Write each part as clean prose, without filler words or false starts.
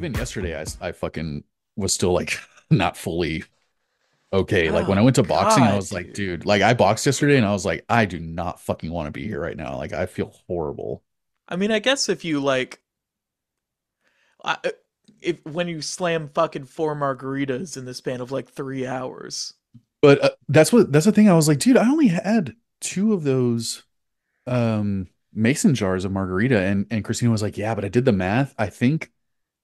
even yesterday, I fucking was still like not fully okay. Like when I Oh went to boxing, I God, was like, dude. dude, like I boxed yesterday and I was like, I do not fucking want to be here right now. Like I feel horrible. I mean, I guess if you like, I, if when you slam fucking four margaritas in the span of like 3 hours. But that's the thing. I was like, dude, I only had two of those mason jars of margarita, and Christina was like, yeah, but I did the math. I think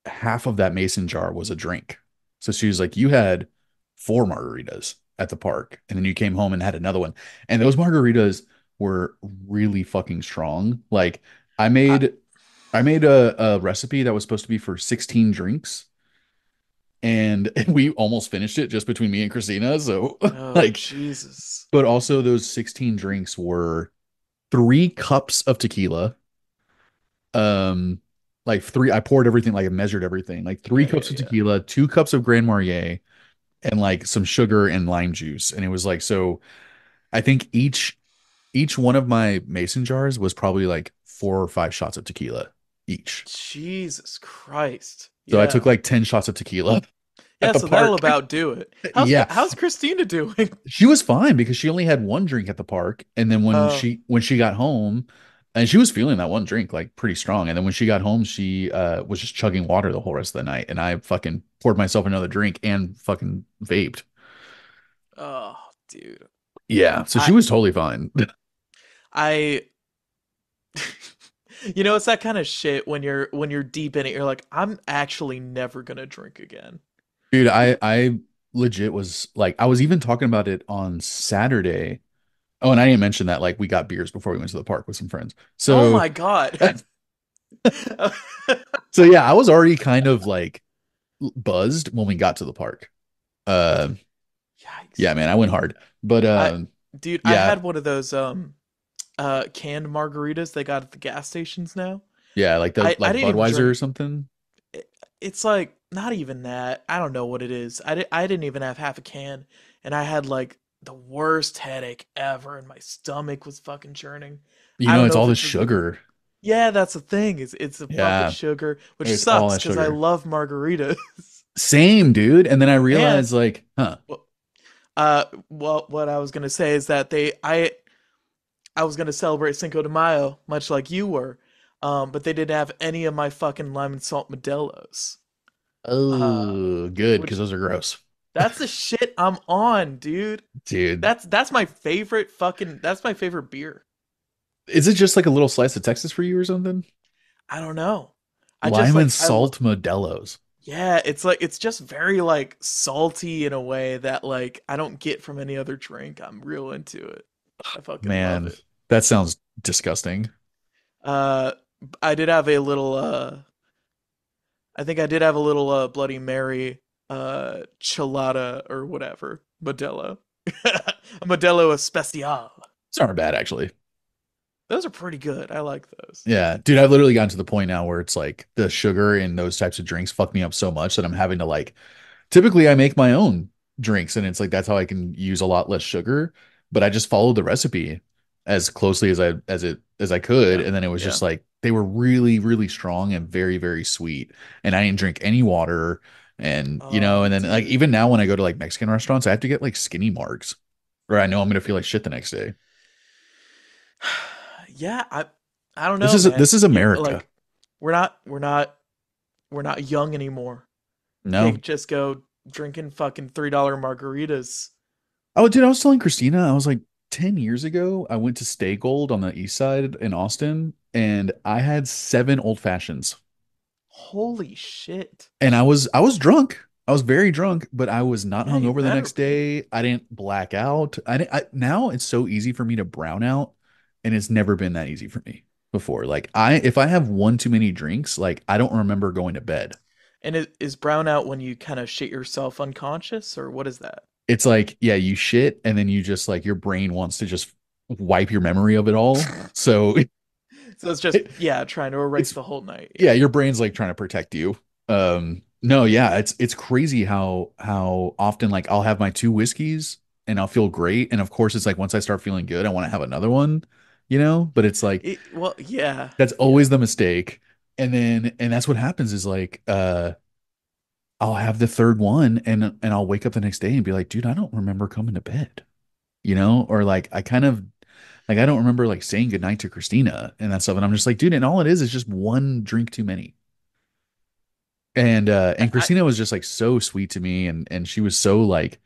half of that mason jar was a drink. So she was like, you had four margaritas at the park, and then you came home and had another one. And those margaritas were really fucking strong. Like I I, made I made a recipe that was supposed to be for 16 drinks, and we almost finished it just between me and Christina. So oh like, Jesus. but also those 16 drinks were 3 cups of tequila. Um, like three, I poured everything, like I measured everything, like three Yeah, yeah, cups of yeah. tequila, 2 cups of Grand Marnier, and like some sugar and lime juice. And it was like, so I think each one of my mason jars was probably like 4 or 5 shots of tequila each. Jesus Christ. So I took Yeah. like 10 shots of tequila at Yeah, the so that'll park. about do it. Yeah. How's Christina doing? She was fine because she only had one drink at the park. And then when Oh, she got home, and she was feeling that one drink like pretty strong. And then when she got home, she was just chugging water the whole rest of the night. And I fucking poured myself another drink and fucking vaped. oh, dude. Yeah. So she I was totally fine. I You know, it's that kind of shit when you're deep in it, you're like, I'm actually never gonna drink again. Dude, I legit was like, I was even talking about it on Saturday. Oh, and I didn't mention that like we got beers before we went to the park with some friends. Oh So my God. so yeah, I was already kind of like buzzed when we got to the park. Uh Yikes. yeah, man, I went hard. But I Dude, I yeah, had one of those canned margaritas they got at the gas stations now. yeah, like the I like didn't even Budweiser or drink something. it's like not even that. I don't know what it is. I didn't even have half a can and I had like the worst headache ever and my stomach was fucking churning. You I know, don't it's know all if the it's the sugar. Yeah, that's the thing. It's the fucking Yeah, sugar, which it's all sucks that because I sugar. love margaritas. Same, dude. And then I And realized like, huh. well, well, what I was gonna say is that I was gonna celebrate Cinco de Mayo, much like you were, but they didn't have any of my fucking lime and salt Modelo's. Uh, Oh, good, because which those are gross. that's the shit I'm on, dude. Dude, That's my favorite beer. is it just like a little slice of Texas for you or something? I don't know. I just Lime and like salt Modelo's. yeah, it's like it's just very like salty in a way that like I don't get from any other drink. I'm real into it. I fucking love Man, it. that sounds disgusting. Uh I did have a little I think I did have a little Bloody Mary chelada or whatever. Modelo. A Modelo Especial. It's not bad actually. Those are pretty good. I like those. Yeah, dude, I've literally gotten to the point now where it's like the sugar in those types of drinks fuck me up so much that I'm having to like, typically I make my own drinks and it's like that's how I can use a lot less sugar, but I just followed the recipe as closely as I could, Yeah. and then it was Yeah. just like they were really really strong and very very sweet, and I didn't drink any water, and Oh, and then like dude. even now when I go to like Mexican restaurants, I have to get like skinny marks or I know I'm gonna feel like shit the next day. Yeah, I don't This know, is man. this is You America. like we're not we're not we're not young anymore. No. Can't just go drinking fucking $3 margaritas. Oh, dude, I was telling Christina, I was like 10 years ago, I went to Stay Gold on the east side in Austin, and I had 7 old fashions. Holy shit. And I was drunk. I was very drunk, but I was not Yeah, you hungover the better next be. day. I didn't black out. Now it's so easy for me to brown out, and it's never been that easy for me before. Like if I have one too many drinks, like I don't remember going to bed. And is brown out when you kind of shit yourself unconscious, or what is that? It's like, yeah, you shit and then you just like your brain wants to just wipe your memory of it all. So So it's just it, yeah, trying to erase it's the whole night. yeah, Yeah. your brain's like trying to protect you. No, yeah, it's crazy how often like I'll have my 2 whiskeys and I'll feel great. And of course it's like once I start feeling good, I want to have another one, but it's like Well, yeah, that's yeah. always the mistake. And that's what happens is like I'll have the third one and I'll wake up the next day and be like, dude, I don't remember coming to bed, or like I kind of like I don't remember like saying goodnight to Christina and that stuff. And I'm just like, dude, and all it is just one drink too many. And I Christina was just like so sweet to me and she was so like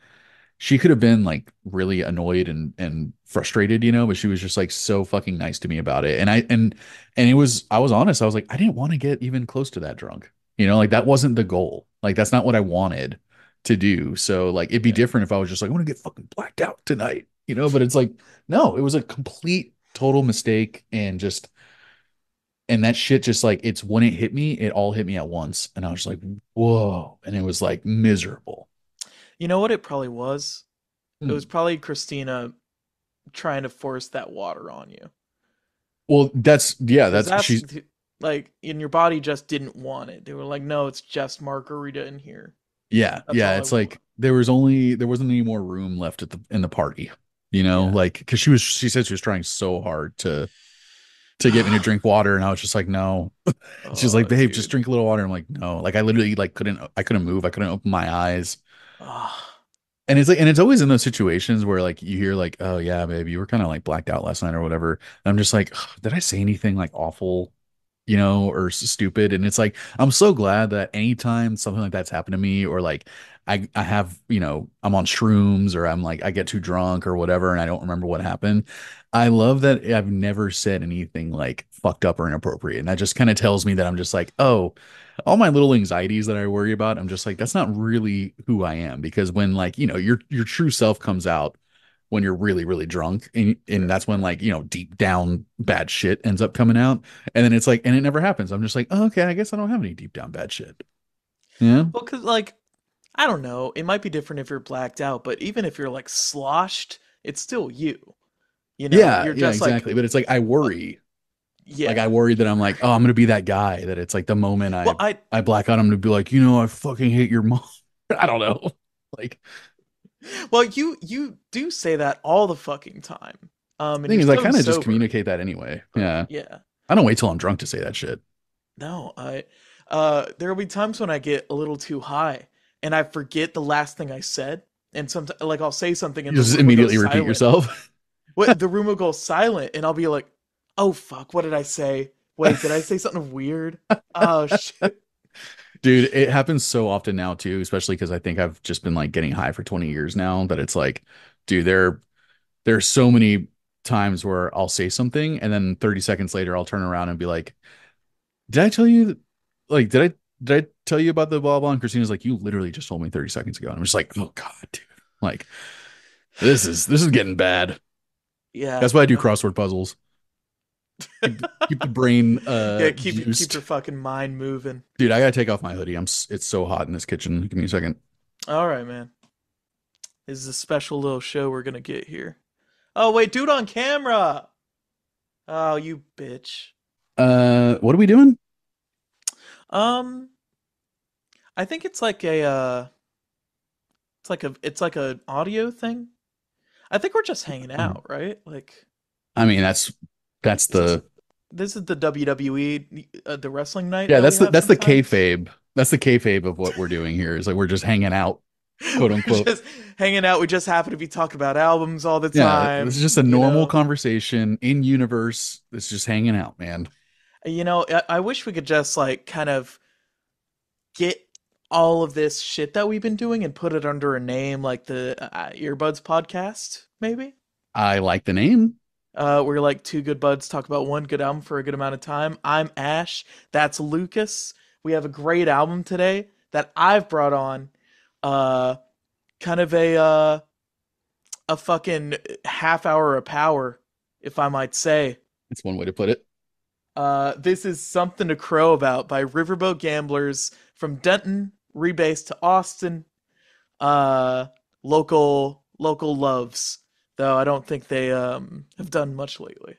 she could have been like really annoyed and frustrated, but she was just like so fucking nice to me about it. And it was I was honest. I was like, I didn't want to get even close to that drunk. Like that wasn't the goal. Like that's not what I wanted to do. So like it'd be yeah. different if I was just like, I want to get fucking blacked out tonight, but it's like, no, it was a complete total mistake and that shit just like it's when it hit me, it all hit me at once. And I was like, whoa. And it was like miserable. You know what it probably was? It was Hmm. probably Christina trying to force that water on you. Well, yeah, Because that's that's she's like, and your body just didn't want it. They were like, no, it's just margarita in here. yeah, That's yeah. all I It's want. like there wasn't any more room left in the party, Yeah. like because she said she was trying so hard to get me to drink water, and I was just like, no. She's like, Oh, babe, just dude. drink a little water. I'm like, no. Like I literally like I couldn't move, I couldn't open my eyes. Oh, And it's always in those situations where like you hear like, oh yeah, babe, you were kind of like blacked out last night or whatever. And I'm just like, "Ugh, did I say anything like awful, or stupid?" And it's like, I'm so glad that anytime something like that's happened to me, or like I have, I'm on shrooms or I'm like I get too drunk or whatever and I don't remember what happened. I love that I've never said anything like fucked up or inappropriate. And that just kind of tells me that I'm just like, oh, all my little anxieties that I worry about, I'm just like, that's not really who I am. Because when like, your true self comes out when you're really, really drunk, and right, that's when right. like, deep down bad shit ends up coming out. And then it's like, and it never happens. I'm just like, oh, okay, I guess I don't have any deep down bad shit. Yeah. Well, because, like, I don't know. It might be different if you're blacked out, but even if you're, like, sloshed, it's still you. You know? Yeah, You're yeah, just like, exactly. But it's like I uh, worry. Like I yeah. worry that I'm like, oh, I'm gonna be that guy that it's like the moment Well, I black out, I'm gonna be like, I fucking hate your mom. I don't know. Like well, you do say that all the fucking time. And thing you're is, I so kind of just sober. communicate that anyway. But Yeah. yeah. I don't wait till I'm drunk to say that shit. No, there'll be times when I get a little too high and I forget the last thing I said. And sometimes, like, I'll say something and You the just room will go immediately repeat silent. yourself. What the room will go silent, and I'll be like, "Oh fuck, what did I say? Wait, did I say something weird? Oh shit." Dude, it happens so often now too, especially because I think I've just been like getting high for 20 years now that it's like, dude, there's so many times where I'll say something and then 30 seconds later I'll turn around and be like, did I tell you like did I tell you about the blah blah? And Christina's like, you literally just told me 30 seconds ago. And I'm just like, oh God, dude. Like this is getting bad. Yeah. That's why I do crossword puzzles. Keep the brain Yeah, keep juiced. your fucking mind moving. Dude, I gotta take off my hoodie. It's so hot in this kitchen. Give me a second. All right, man. This is a special little show we're gonna get here. Oh wait, dude on camera. Oh, you bitch. What are we doing? Um, I think it's like a it's like a audio thing. I think we're just hanging out, right? Like I mean, that's this is the this is the WWE, the wrestling night yeah, that we have that's the sometimes. kayfabe. That's the kayfabe of what we're doing here. Is like we're just hanging out, quote We're unquote. just hanging out. We just happen to be talking about albums all the Yeah, this is just time, a you normal know. conversation in universe. It's just hanging out, man. I wish we could just like kind of get all of this shit that we've been doing and put it under a name like the Earbuds podcast, maybe. I like the name. We're like two good buds talk about one good album for a good amount of time. I'm Ash. That's Lucas. We have a great album today that I've brought on. Uh, kind of a fucking half hour of power, if I might say. That's one way to put it. This is Something to Crow About by Riverboat Gamblers from Denton, rebased to Austin. Uh, local loves, though I don't think they have done much lately.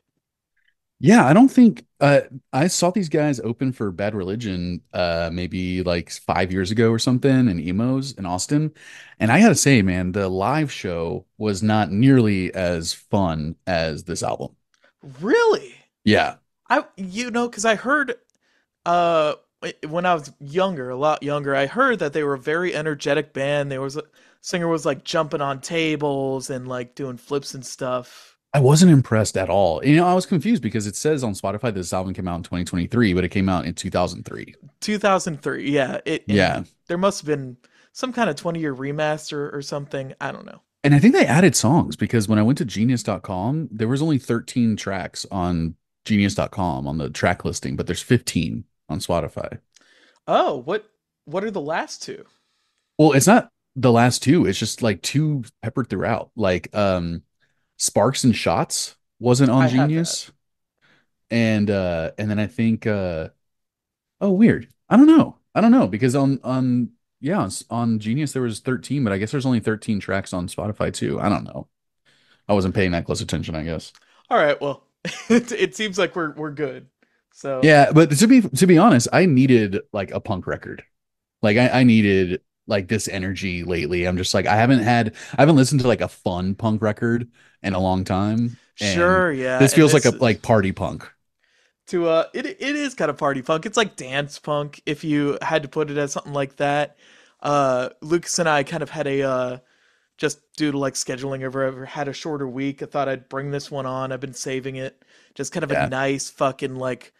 Yeah, I don't think I saw these guys open for Bad Religion maybe like 5 years ago or something in emos in Austin. And I gotta say, man, the live show was not nearly as fun as this album. Really? Yeah. Because I heard uh when I was younger, a lot younger, I heard that they were a very energetic band. There was a singer was like jumping on tables and like doing flips and stuff. I wasn't impressed at all. I was confused because it says on Spotify this album came out in 2023, but it came out in 2003. 2003, yeah. It Yeah. and there must have been some kind of 20-year remaster or something. I don't know. And I think they added songs because when I went to genius.com, there was only 13 tracks on genius.com on the track listing, but there's 15 on Spotify. Oh, what are the last two? Well, it's not the last two, it's just like two peppered throughout. Like Sparks and Shots wasn't on I have that. Genius. And then I think oh weird. I don't know. I don't know because on yeah, on Genius there was 13, but I guess there's only 13 tracks on Spotify too. I don't know. I wasn't paying that close attention, I guess. All right, well, it seems like we're good. So, Yeah, but to be honest, I needed like a punk record. Like I needed like this energy lately. I'm just like I haven't listened to like a fun punk record in a long time, and sure, yeah, this and feels like this a is like party punk. it is kind of party punk. It's like dance punk if you had to put it as something like that. Lucas and I kind of had a just due to like scheduling or whatever, had a shorter week. I thought I'd bring this one on. I've been saving it. Just kind of a Yeah. nice fucking like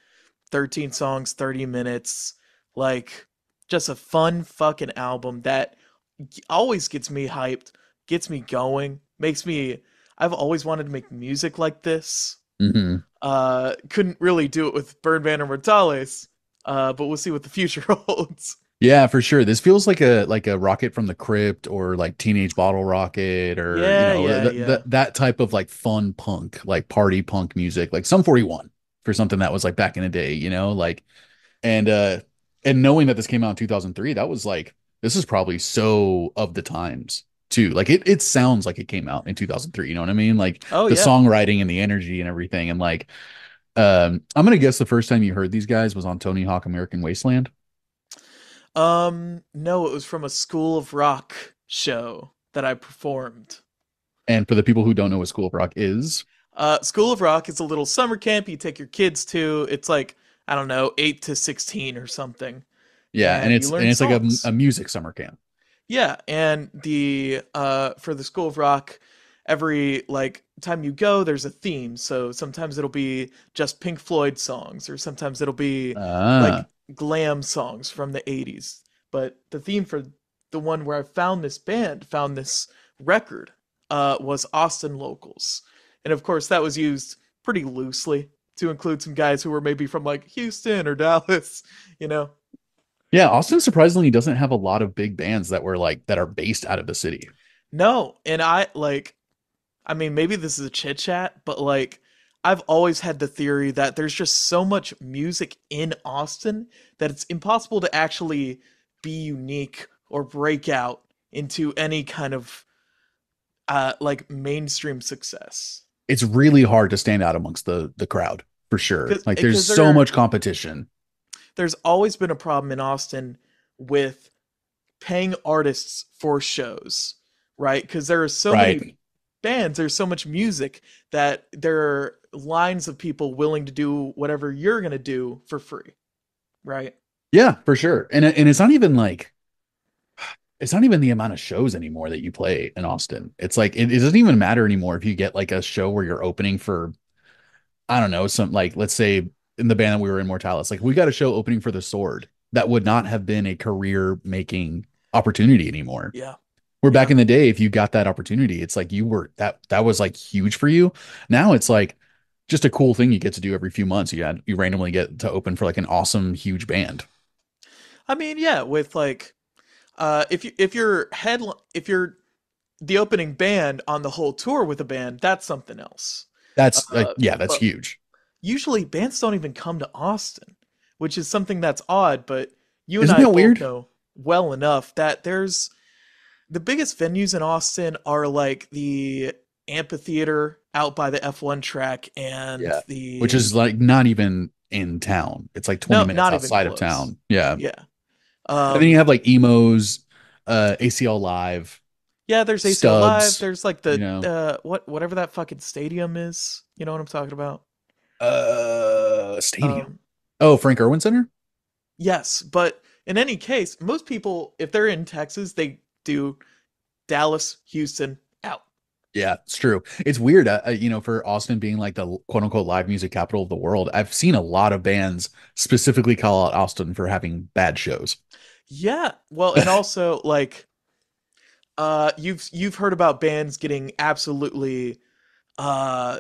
13 songs, 30 minutes. Like just a fun fucking album that always gets me hyped, gets me going, makes me I've always wanted to make music like this. Hmm. Couldn't really do it with Burn Van or Mortales. But we'll see what the future holds. Yeah, for sure. This feels like a Rocket from the Crypt or like Teenage Bottle Rocket or Yeah, yeah, yeah. that type of like fun punk, like party punk music, like Sum 41 for something that was like back in the day, like and uh and knowing that this came out in 2003, that was like this is probably so of the times too. Like it sounds like it came out in 2003, you know what I mean? Like Oh the yeah. songwriting and the energy and everything and like I'm gonna guess the first time you heard these guys was on Tony Hawk American Wasteland. No, it was from a School of Rock show that I performed. And for the people who don't know what School of Rock is, School of Rock is a little summer camp you take your kids to. It's like, I don't know, 8 to 16 or something. yeah, and And you learn it's like songs. a music summer camp. Yeah, and the for the School of Rock, every like time you go, there's a theme. So sometimes it'll be just Pink Floyd songs, or sometimes it'll be Ah, like glam songs from the 80s. But the theme for the one where I found this band, found this record, was Austin Locals. And of course, that was used pretty loosely to include some guys who were maybe from like Houston or Dallas, you know? yeah. Austin surprisingly doesn't have a lot of big bands that were like that are based out of the city. No, and I like I mean, maybe this is a chit chat, but like, I've always had the theory that there's just so much music in Austin that it's impossible to actually be unique or break out into any kind of like mainstream success. It's really hard to stand out amongst the crowd for sure. Like there's Because so much competition. there's always been a problem in Austin with paying artists for shows, right? Because there are so many Right. bands, there's so much music that there are lines of people willing to do whatever you're going to do for free, right? Yeah, for sure. And it's not even the amount of shows anymore that you play in Austin. It's like it doesn't even matter anymore if you get like a show where you're opening for I don't know, some like let's say in the band that we were in Mortalis, like we got a show opening for the Sword that would not have been a career making opportunity anymore. Yeah. Where back Yeah. in the day, if you got that opportunity, it's like you were that was like huge for you. Now it's like just a cool thing you get to do every few months. You randomly get to open for like an awesome huge band. I mean, yeah, with like if you're the opening band on the whole tour with a band, that's something else. That's like Uh yeah, that's but huge. usually bands don't even come to Austin, which is something that's odd, but you and Isn't I that both weird? know well enough that there's the biggest venues in Austin are like the amphitheater out by the F1 track and Yeah. Which the is like not even in town. It's like 20 no, minutes not even outside of close. town. Yeah. Yeah. And then you Um have like emos, ACL Live, yeah, there's ACL Live, Stubs, there's like you the know, whatever that fucking stadium is. You know what I'm talking about? stadium. Um Oh, Frank Irwin Center? Yes, but in any case, most people, if they're in Texas, they do Dallas, Houston, out. Yeah, it's true. It's weird, you know, for Austin being like the quote unquote live music capital of the world. I've seen a lot of bands specifically call out Austin for having bad shows. Yeah, well, and also like you've heard about bands getting absolutely uh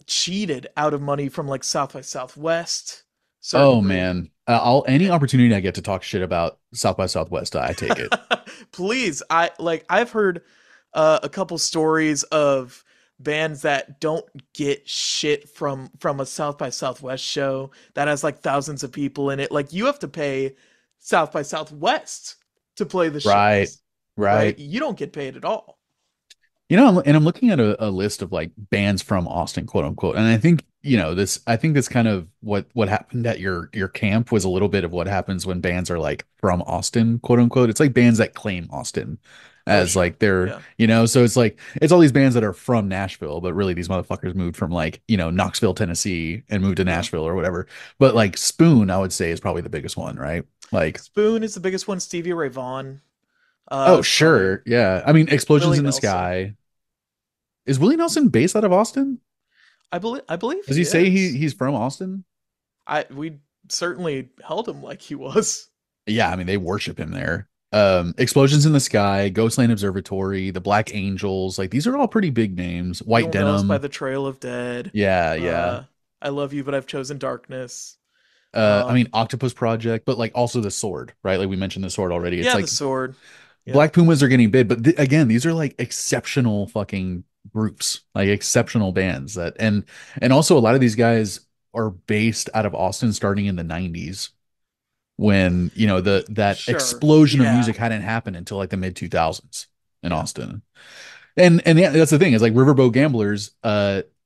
cheated out of money from like South by Southwest, certain Oh group. man, I'll any opportunity I get to talk shit about South by Southwest, I take it. Please, I've heard a couple stories of bands that don't get shit from a South by Southwest show that has like thousands of people in it. Like you have to pay South by Southwest to play the Right, shows, right? right. You don't get paid at all. You know, and I'm looking at a list of like bands from Austin, quote unquote, and I think you know this. I think that's kind of what happened at your camp was a little bit of what happens when bands are like from Austin, quote unquote. It's like bands that claim Austin Oh, as sure. like their, Yeah. you know, so it's like it's all these bands that are from Nashville, but really these motherfuckers moved from like you know Knoxville, Tennessee, and moved to Yeah. Nashville or whatever. But Yeah. like Spoon, I would say is probably the biggest one, right? Like, Spoon is the biggest one. Stevie Ray Vaughan oh is probably sure, yeah. I mean, Explosions Willie in the Nelson. Sky. Is Willie Nelson based out of Austin? I believe Does he he say is. he's from Austin? We certainly held him like he was. Yeah, I mean they worship him there. Explosions in the Sky, Ghostland Observatory, the Black Angels, like these are all pretty big names. White You'll know us by Denim. the Trail of Dead. Yeah, yeah. Uh, I love you, but I've chosen darkness. I mean Um, Octopus Project, but like also the Sword, right? Like we mentioned the Sword already. It's yeah, the like sword. Yeah, Black Pumas are getting big, but again, these are like exceptional fucking groups, like exceptional bands that and also a lot of these guys are based out of Austin starting in the 90s when you know the that sure. explosion of Yeah, music hadn't happened until like the mid 2000s in yeah, Austin. And yeah, that's the thing is like Riverboat Gamblers,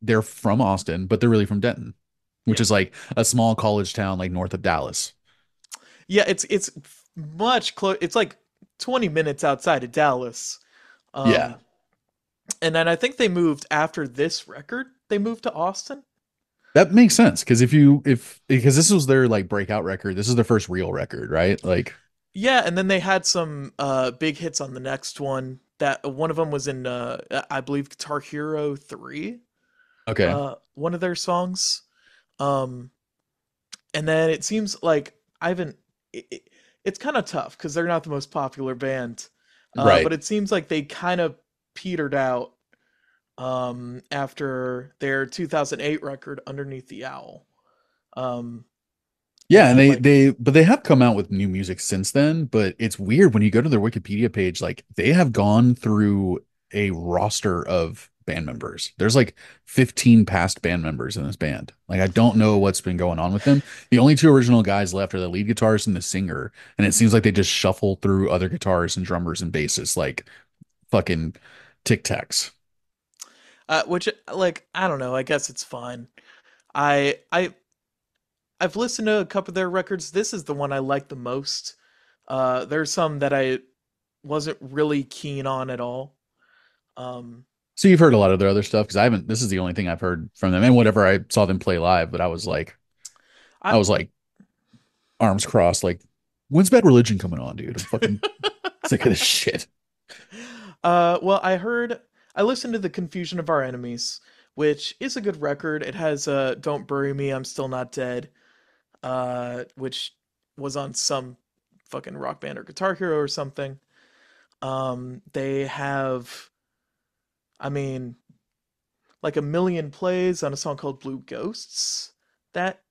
they're from Austin, but they're really from Denton, which yeah, is like a small college town like north of Dallas. yeah. It's much close. It's like 20 minutes outside of Dallas. Yeah, Um, and then I think they moved after this record. They moved to Austin. that makes sense because if because this was their like breakout record, this is their first real record, right? Like, Yeah, and then they had some big hits on the next one. That one of them was in I believe Guitar Hero 3, okay, one of their songs. Um and then it seems like I haven't it's kind of tough cuz they're not the most popular band. right. But it seems like they kind of petered out after their 2008 record Underneath the Owl. Um and Yeah, and then like but they have come out with new music since then, but it's weird when you go to their Wikipedia page, like they have gone through a roster of band members. There's like 15 past band members in this band. Like I don't know what's been going on with them. The only two original guys left are the lead guitarist and the singer, and it seems like they just shuffle through other guitarists and drummers and bassists like fucking Tic Tacs. which like I don't know, I guess it's fine. I've listened to a couple of their records. This is the one I like the most. There's some that I wasn't really keen on at all. Um, So you've heard a lot of their other stuff because I haven't. This is the only thing I've heard from them, and whatever I saw them play live. But I I was like arms crossed, like, when's Bad Religion coming on, dude? I'm fucking sick of this shit. well, I listened to The Confusion of Our Enemies, which is a good record. It has Don't Bury Me, I'm Still Not Dead, which was on some fucking rock band or Guitar Hero or something. They have, I mean, like a million plays on a song called Blue Ghosts that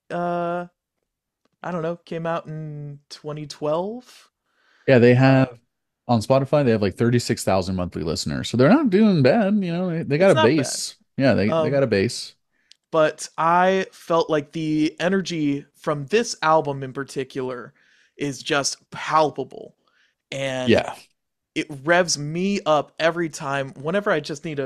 I don't know, came out in 2012. Yeah, they Uh have on Spotify, they have like 36,000 monthly listeners. So they're not doing bad. You know, they got it's a not bad. base. Yeah, they got Um a base. but I felt like the energy from this album in particular is just palpable, and Yeah. it revs me up every time whenever I just need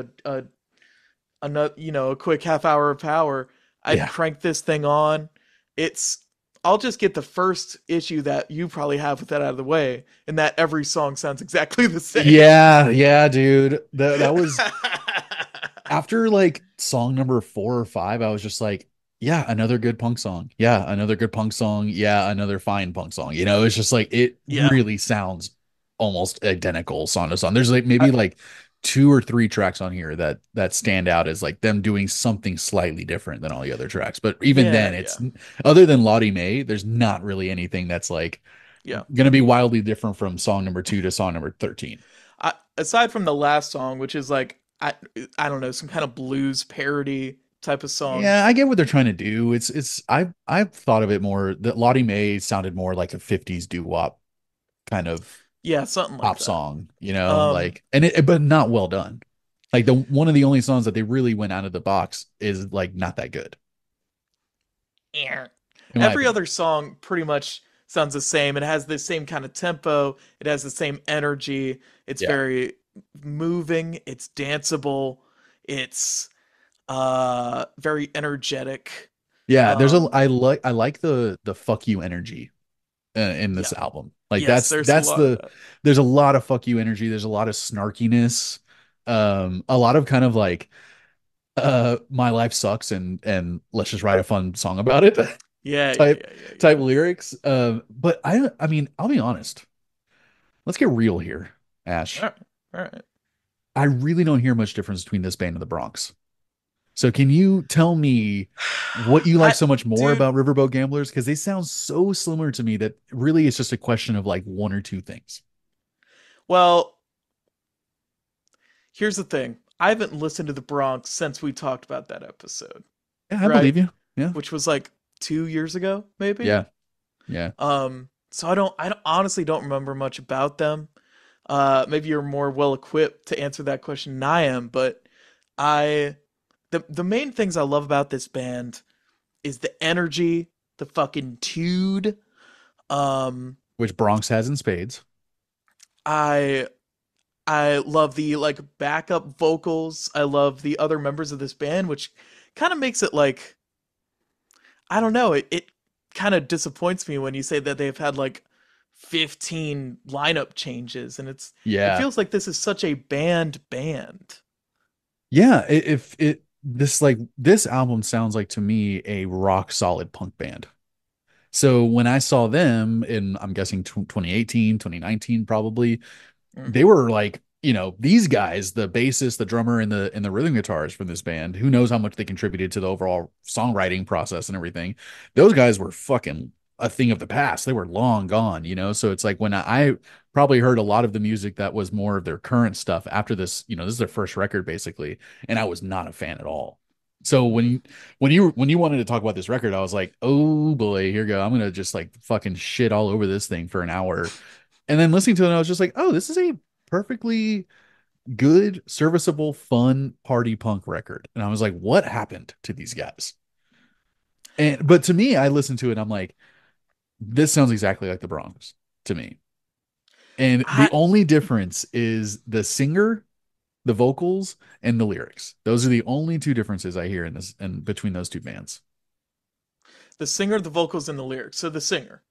another, a quick half hour of power. I Yeah. crank this thing on. It's I'll just get the first issue that you probably have with that out of the way, and that every song sounds exactly the same. Yeah, yeah, dude. That was after like song number 4 or 5, I was just like, yeah, another good punk song. Yeah, another good punk song. Yeah, another fine punk song. It's just like it Yeah. really sounds almost identical song to song. There's like maybe I, like two or three tracks on here that stand out as like them doing something slightly different than all the other tracks. But even yeah, then, yeah, it's other than Lottie May, there's not really anything that's like yeah. gonna be wildly different from song number 2 to song number 13. Aside from the last song, which is like I don't know, some kind of blues parody type of song. Yeah, I get what they're trying to do. I've thought of it more that Lottie May sounded more like a 50s doo-wop kind of Yeah, something like pop that. song, Um, like and it but not well done. Like the one of the only songs that they really went out of the box is like not that good, yeah. in my Every opinion. other song pretty much sounds the same. It has the same kind of tempo. It has the same energy. It's Yeah. very moving. It's danceable. It's very energetic. Yeah, there's a Um, I like the fuck you energy in yeah. this album. Like Yes, there's a lot of that. there's a lot of fuck you energy, there's a lot of snarkiness, a lot of kind of like my life sucks and let's just write a fun song about it Yeah, yeah, type yeah, yeah, type yeah. lyrics. But I mean, I'll be honest. Let's get real here, All Ash. right. All right. I really don't hear much difference between this band and the Bronx. So can you tell me what you like I so much more dude, about Riverboat Gamblers? Because they sound so similar to me that really it's just a question of like one or two things. well, here's the thing. I haven't listened to The Bronx since we talked about that episode, Yeah, I right? believe you. Yeah. Which was like 2 years ago, maybe. Yeah. Yeah. So I don't honestly don't remember much about them. Maybe you're more well equipped to answer that question than I am, but I the main things I love about this band is the energy, the fucking tude. Um, Which Bronx has in spades. I I love the like backup vocals. I love the other members of this band, which kind of makes it like I don't know. It kind of disappoints me when you say that they've had like 15 lineup changes, and it Yeah. feels like this is such a band. Yeah. If it this like this album sounds like to me a rock solid punk band. So when I saw them in, I'm guessing 2018, 2019, probably, they Hmm. were like, these guys, the bassist, the drummer, and the rhythm guitarist from this band, who knows how much they contributed to the overall songwriting process and everything. Those guys were fucking a thing of the past. They were long gone. So it's like when I probably heard a lot of the music that was more of their current stuff after this is their first record basically, and I was not a fan at all. So when you wanted to talk about this record, I was like, oh boy, here we go. I'm gonna just like fucking shit all over this thing for an hour. And then listening to it, I was just like, oh, this is a perfectly good, serviceable, fun party punk record. And I was like, what happened to these guys? And but to me, I listened to it, and I'm like, this sounds exactly like the Bronx to me. And the I only difference is the singer, the vocals, and the lyrics. Those are the only two differences I hear in this and between those two bands. the singer, the vocals, and the lyrics. So the singer.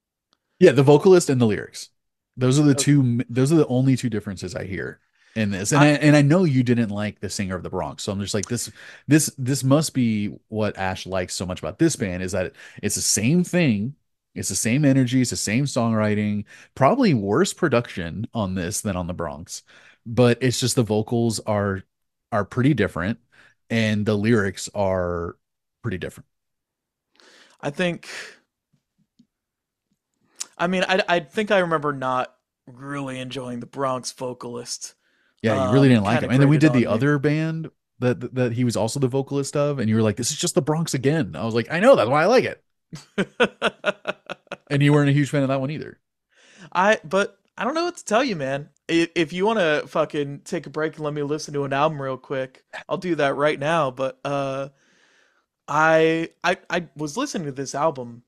Yeah, the vocalist and the lyrics. Those are the Okay. two. Those are the only two differences I hear in this. And I I know you didn't like the singer of the Bronx, so I'm just like this must be what Ash likes so much about this band is that it's the same thing. It's the same energy. It's the same songwriting. Probably worse production on this than on the Bronx, but it's just the vocals are pretty different, and the lyrics are pretty different. I think I think I remember not really enjoying the Bronx vocalist. Yeah, you really didn't like Kind him. of And then we grated did the on me. other band that he was also the vocalist of, and you were like, "This is just the Bronx again." I was like, "I know, that's why I like it." And you weren't a huge fan of that one either. But I don't know what to tell you, man. If you want to fucking take a break and let me listen to an album real quick, I'll do that right now. But I was listening to this album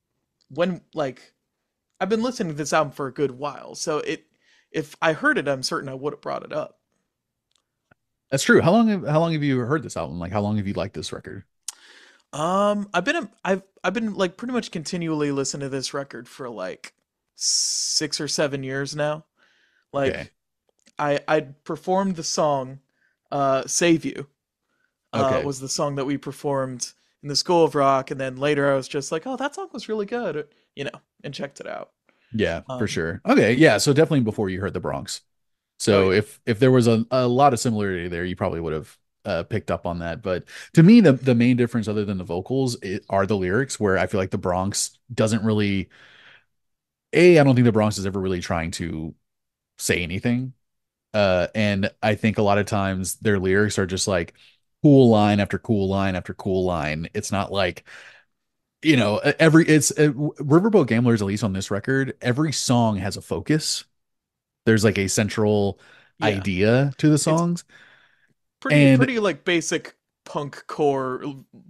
when like I've been listening to this album for a good while, so it if I heard it, I'm certain I would have brought it up. That's true. How long have you heard this album? Like, how long have you liked this record? I've been like pretty much continually listening to this record for like 6 or 7 years now. Okay, Like I performed the song "Save You." okay, Was the song that we performed in the School of Rock, and then later I was just like, oh, that song was really good, and checked it out. Yeah, for Um, sure. Okay, yeah. So definitely before you heard the Bronx. oh So yeah, if there was a lot of similarity there, you probably would have picked up on that. But to me, the main difference, other than the vocals, are the lyrics. Where I feel like the Bronx doesn't really. I don't think the Bronx is ever really trying to say anything. And I think a lot of times their lyrics are just like cool line after cool line after cool line. It's not like, every it's Riverboat Gamblers, at least on this record, every song has a focus. There's like a central yeah. idea to the It's songs. pretty And pretty like basic punk core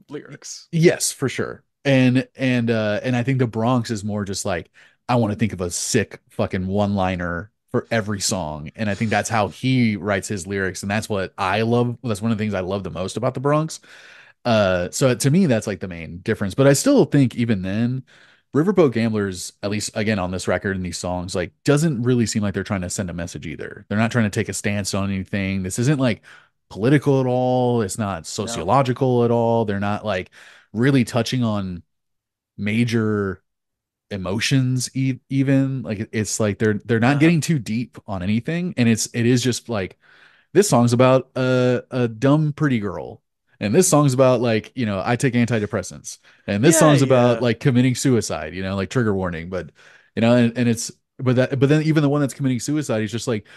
lyrics. yes, for sure. And I think the Bronx is more just like I want to think of a sick fucking one-liner for every song. And I think that's how he writes his lyrics. And that's what I love. That's one of the things I love the most about the Bronx. So to me, that's like the main difference. But I still think even then, Riverboat Gamblers, at least again on this record and these songs, like doesn't really seem like they're trying to send a message either. They're not trying to take a stance on anything. This isn't like political at all. It's not No. sociological at all. They're not like really touching on major emotions even like it's like they're not Uh-huh. getting too deep on anything, and it is just like this song's about a dumb pretty girl, and this song's about like I take antidepressants, and this Yeah, song's about yeah. like committing suicide, like trigger warning. But and it's but then even the one that's committing suicide, he's just like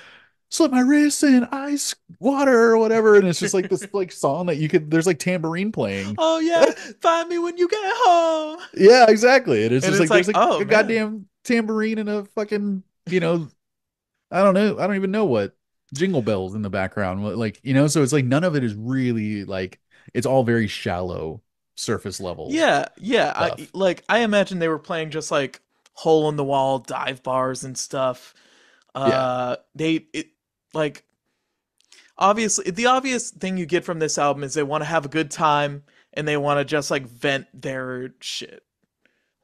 slip my wrists in ice water or whatever, and it's just like this like song that there's like tambourine playing. Oh yeah, find me when you get home. Yeah, exactly. And it's And just it's like like, there's like oh a man. goddamn tambourine and a fucking, I don't know. I don't even know what jingle bells in the background. Like, so it's like none of it is really like it's all very shallow surface level Yeah, yeah. stuff. I imagine they were playing just like hole in the wall dive bars and stuff. Yeah. They it like obviously the obvious thing you get from this album is they want to have a good time and they want to just like vent their shit,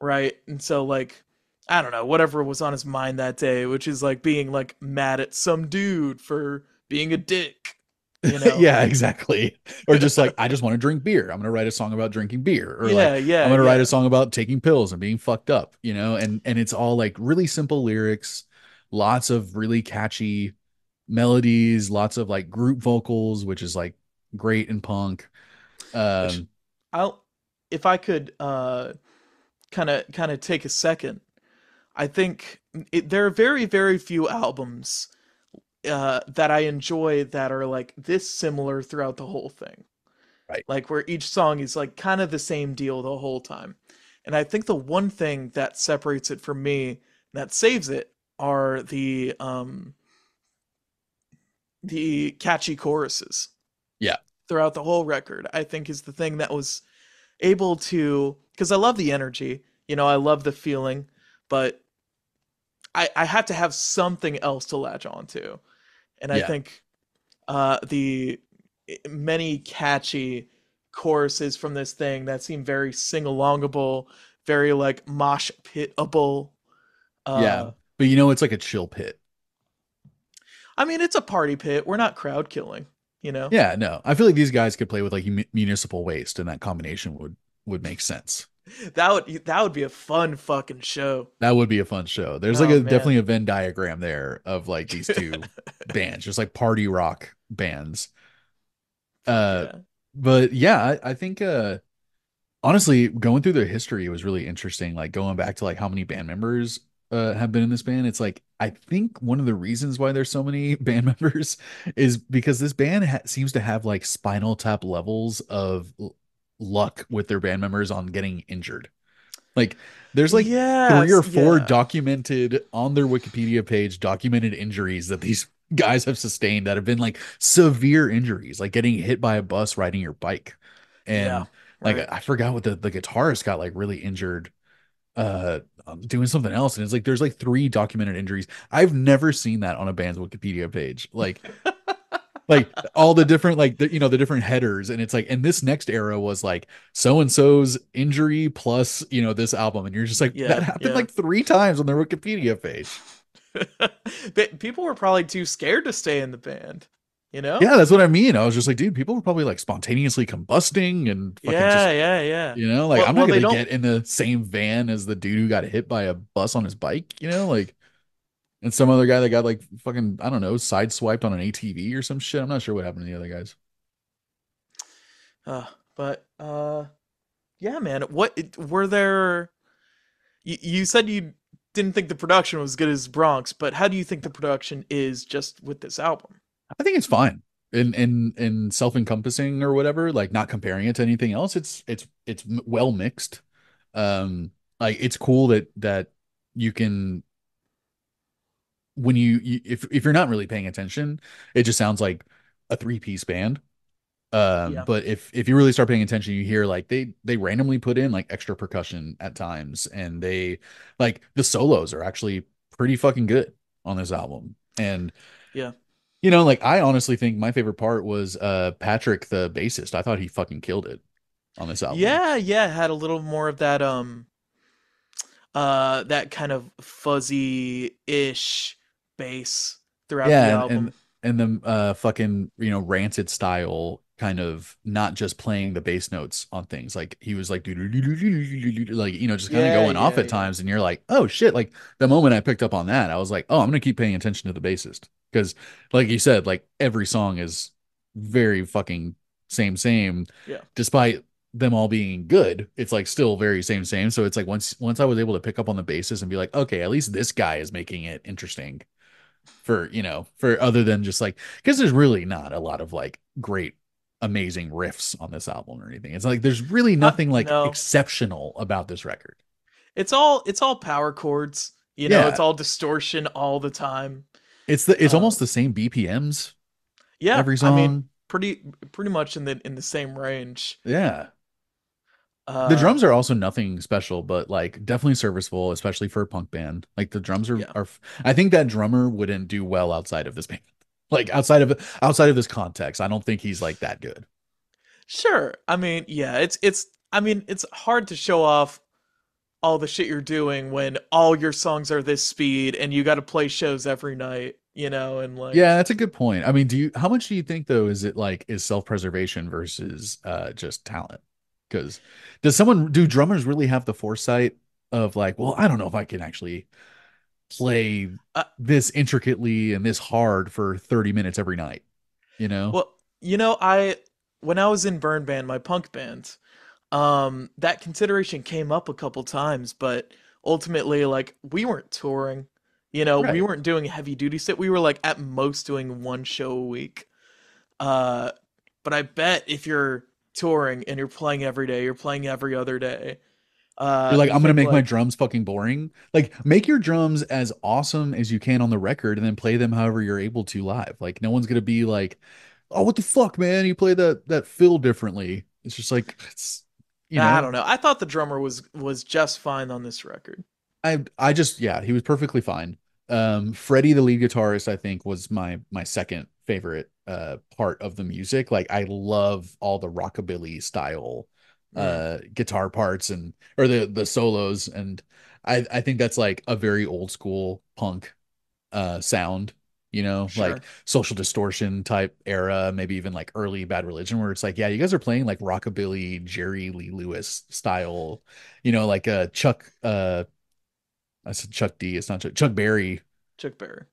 right? And so like I don't know, whatever was on his mind that day, which is like being like mad at some dude for being a dick, you know? Yeah, exactly. Or just like I just want to drink beer. I'm gonna write a song about drinking beer. Or like Yeah, I'm yeah, gonna write a yeah. song about taking pills and being fucked up, and it's all like really simple lyrics, lots of really catchy melodies, lots of like group vocals, which is like great in punk. Which Um, I'll if I could kind of take a second. I think there are very very few albums that I enjoy that are like this similar throughout the whole thing. right. Like where each song is like kind of the same deal the whole time. And I think the one thing that separates it from me, that saves it, are the catchy choruses Yeah. throughout the whole record. I think is the thing that was able to, because I love the energy, I love the feeling, but I had to have something else to latch on to. And I Yeah. think the many catchy choruses from this thing that seem very sing-alongable, very like mosh pitable. Yeah. Uh, But it's like a chill pit. I mean, it's a party pit. We're not crowd killing, you know? Yeah, no. I feel like these guys could play with like municipal waste, and that combination would make sense. That would be a fun fucking show. That would be a fun show. There's like Oh a man. definitely a Venn diagram there of like these two bands, just like party rock bands. Fuck Uh yeah. but yeah, I think honestly going through their history was really interesting. Like going back to like how many band members have been in this band. It's like I think one of the reasons why there's so many band members is because this band seems to have like Spinal Tap levels of luck with their band members on getting injured. Like there's like three Yes, or four yeah. documented on their Wikipedia page, documented injuries that these guys have sustained that have been like severe injuries, like getting hit by a bus riding your bike. Yeah. And like Right. I forgot what the guitarist got like really injured doing something else. And it's like there's like three documented injuries. I've never seen that on a band's Wikipedia page. Like all the different like the different headers, and it's like and this next era was like so and so's injury plus this album, and you're just like that Yeah, happened yeah. like three times on their Wikipedia page. People were probably too scared to stay in the band. you know? Yeah, that's what I mean. I was just like, dude, people were probably like spontaneously combusting and fucking Yeah, just, yeah, yeah. like I'm not They gonna don't. get in the same van as the dude who got hit by a bus on his bike, like, and some other guy that got like fucking, I don't know, sideswiped on an ATV or some shit. I'm not sure what happened to the other guys. But yeah, man. Were there? You said you didn't think the production was good as Bronx, but how do you think the production is just with this album? I think it's fine in self-encompassing or whatever, like not comparing it to anything else. It's well mixed. Like it's cool that you can when if you're not really paying attention, it just sounds like a three-piece band. Yeah, But if you really start paying attention, you hear like they randomly put in like extra percussion at times, and they like the solos are actually pretty fucking good on this album. And yeah, like I honestly think my favorite part was Patrick the bassist. I thought he fucking killed it on this album. yeah, yeah. Had a little more of that that kind of fuzzy-ish bass throughout the Yeah, and album. the fucking rancid style, kind of not just playing the bass notes on things. Like he was like like just kind of Yeah, going off yeah, at yeah, times, and you're like, oh shit. Like the moment I picked up on that, I was like, oh, I'm gonna keep paying attention to the bassist, because like you said, like every song is very fucking same, yeah. despite them all being good. It's like still very same. So it's like once I was able to pick up on the basis and be like, okay, at least this guy is making it interesting for for other than just like, because there's really not a lot of like great amazing riffs on this album or anything. It's like there's really nothing like No, exceptional about this record. it's all power chords. It's Yeah, all distortion all the time. it's Uh, almost the same BPMs yeah, every I mean, song. pretty much in the same range. Yeah, the Uh, drums are also nothing special, but like definitely serviceable, especially for a punk band. Like the drums yeah, are I think that drummer wouldn't do well outside of this band. Like outside of this context, I don't think he's like that good. sure. I mean, yeah, it's. I mean, it's hard to show off all the shit you're doing when all your songs are this speed and you got to play shows every night. And Yeah, like, that's a good point. I mean, how much do you think though is it like is self-preservation versus just talent? Because do drummers really have the foresight of like, well, I don't know if I can actually play uh, this intricately and this hard for 30 minutes every night, you know? well, I when I was in Burn Band, my punk band, that consideration came up a couple times, but ultimately, like, we weren't touring. We Right. weren't doing heavy duty set. We were like at most doing one show a week. Uh, but I bet if you're touring and you're playing every day, you're playing every other day. You're like, You I'm gonna think make my like, drums fucking boring. Like, make your drums as awesome as you can on the record and then play them however you're able to live. Like, no one's gonna be like, oh, what the fuck, man? You play that fill differently. It's just like it's you I know, don't know. I thought the drummer was just fine on this record. I just yeah, he was perfectly fine. Freddie, the lead guitarist, I think was my second favorite part of the music. Like I love all the rockabilly style Mm, guitar parts and or the solos, and I think that's like a very old school punk sound, like sure. Social Distortion type era, maybe even like early Bad Religion, where it's like, yeah, you guys are playing like rockabilly Jerry Lee Lewis style, like Chuck I said Chuck D. It's not Chuck Berry, Chuck Berry.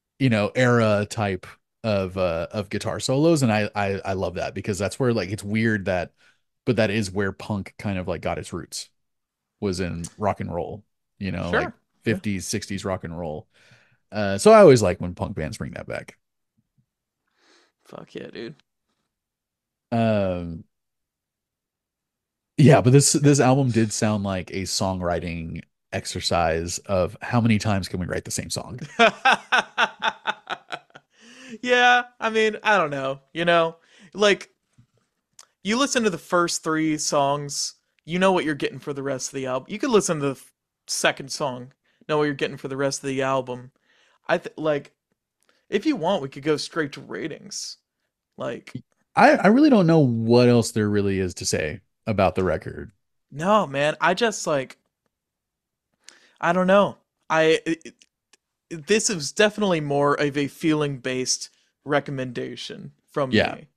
era type of guitar solos, and I love that because that's where like it's weird but that is where punk kind of like got its roots, was in rock and roll, like Sure. Yeah. 50s, 60s rock and roll. So I always like when punk bands bring that back. Fuck yeah, dude. Um, yeah, but this album did sound like a songwriting exercise of how many times can we write the same song? Yeah, I mean, I don't know. Like, you listen to the first three songs, you know what you're getting for the rest of the album. You could listen to the second song, know what you're getting for the rest of the album. Like, if you want, we could go straight to ratings. Like, I really don't know what else there really is to say about the record. no, man, I just like, I don't know. This is definitely more of a feeling based recommendation from Yeah. me.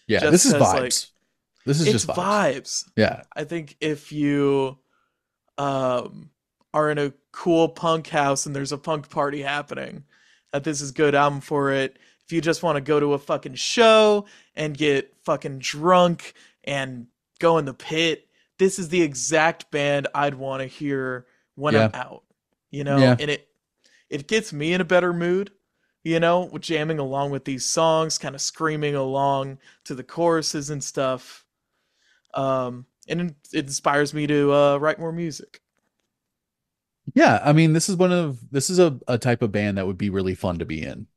Yeah. Just This is because, like, vibes. This is it's just vibes. vibes. Yeah. I think if you um, are in a cool punk house and there's a punk party happening, that this is a good album for it. If you just want to go to a fucking show and get fucking drunk and go in the pit, this is the exact band I'd want to hear when I'm Yeah. out. You know, Yeah. and it gets me in a better mood, you know, with jamming along with these songs, kind of screaming along to the choruses and stuff. And it inspires me to write more music. Yeah. I mean, this is a type of band that would be really fun to be in.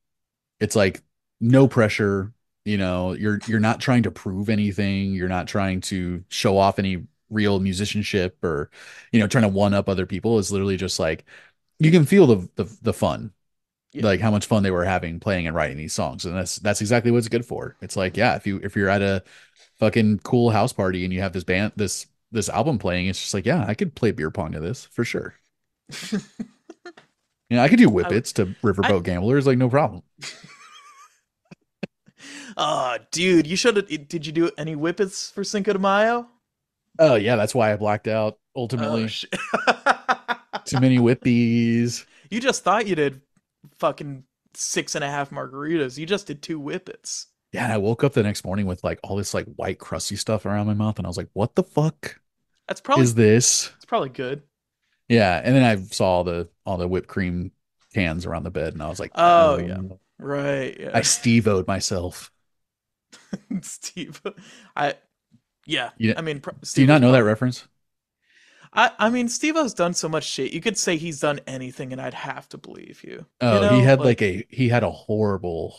It's like no pressure, you know, you're not trying to prove anything, you're not trying to show off any real musicianship or, you know, trying to one up other people. It's literally just like you can feel the fun, Yeah. like how much fun they were having playing and writing these songs. And that's exactly what it's good for. It's like, yeah, if you're at a fucking cool house party and you have this band this album playing, it's just like, yeah, I could play beer pong to this for sure. You know, I could do I, whippets to I, Riverboat Gamblers, like no problem. dude, you should have. Did you do any whippets for Cinco de Mayo? Oh yeah, that's why I blacked out Oh ultimately. shit! Too many whippies. You just thought you did fucking 6.5 margaritas. You just did 2 whippets. Yeah, and I woke up the next morning with like all this like white crusty stuff around my mouth, and I was like, "What the fuck That's probably is this?" it's probably good. Yeah, and then I saw all the whipped cream cans around the bed, and I was like, Oh yeah, "No." right. I Yeah, Steve-O'd myself. Steve. I yeah. You, I mean, do you Steve not was know that probably. reference? I mean, Steve-O's done so much shit. You could say he's done anything, and I'd have to believe you. You Oh, know, like he had a horrible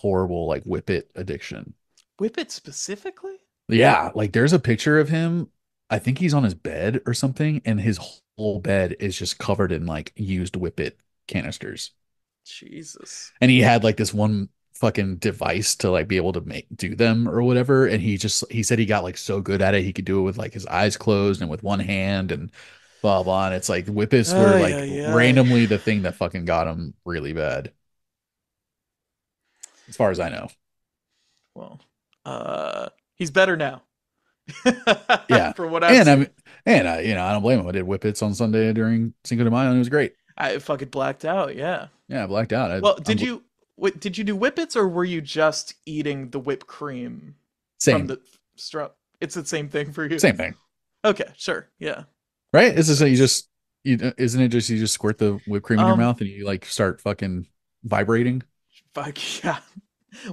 like whippet addiction. whippet specifically. Yeah, like there's a picture of him. I think he's on his bed or something, and his whole bed is just covered in like used whippet canisters. Jesus. And he had like this one fucking device to like be able to make do them or whatever. And he said he got like so good at it he could do it with like his eyes closed and with one hand and blah blah. And it's like whippets were Ay like ay ay. randomly the thing that fucking got him really bad, as far as I know. Well, he's better now. Yeah. From what I've And seen. I you know, I don't blame him. I did whippets on Sunday during Cinco de Mayo and it was great. I fucking blacked out. Yeah. Yeah, I blacked out. Well, I'm did you do whippets or were you just eating the whipped cream from same the straw? It's the same thing for you. same thing. Okay, sure. Yeah. Right? It's just you just you isn't it just you just squirt the whipped cream in your Um mouth and you like start fucking vibrating? fuck yeah.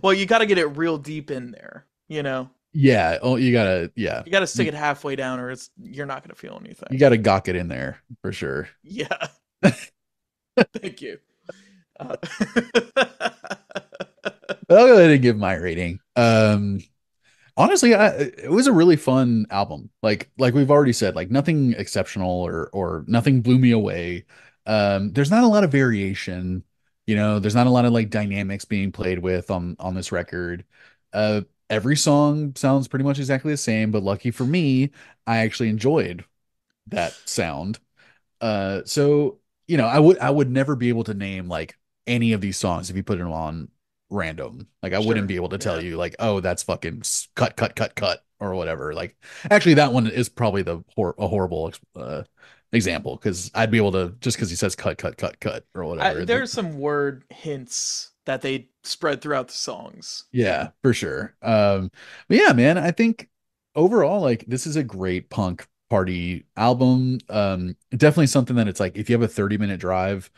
Well, you got to get it real deep in there, you know. Yeah. Oh, you gotta, yeah. You got to stick it halfway down or it's you're not going to feel You anything. gotta gawk it in there for sure. Yeah. Thank you. Uh, But I'll go ahead and give my rating. Honestly, it was a really fun album. Like we've already said, like nothing exceptional or nothing blew me away. There's not a lot of variation, you know, there's not a lot of like dynamics being played with on this record. Every song sounds pretty much exactly the same, but lucky for me, I actually enjoyed that sound. So you know, I would never be able to name like any of these songs if you put them on random. Like I wouldn't sure. be able to tell Yeah. you like, oh, that's fucking cut or whatever. Like actually, that one is probably a horrible example because I'd be able to just because he says cut or whatever. There's some word hints that they spread throughout the songs. Yeah, for sure. But yeah, man, I think overall, like this is a great punk party album. Definitely something that it's like if you have a 30-minute drive,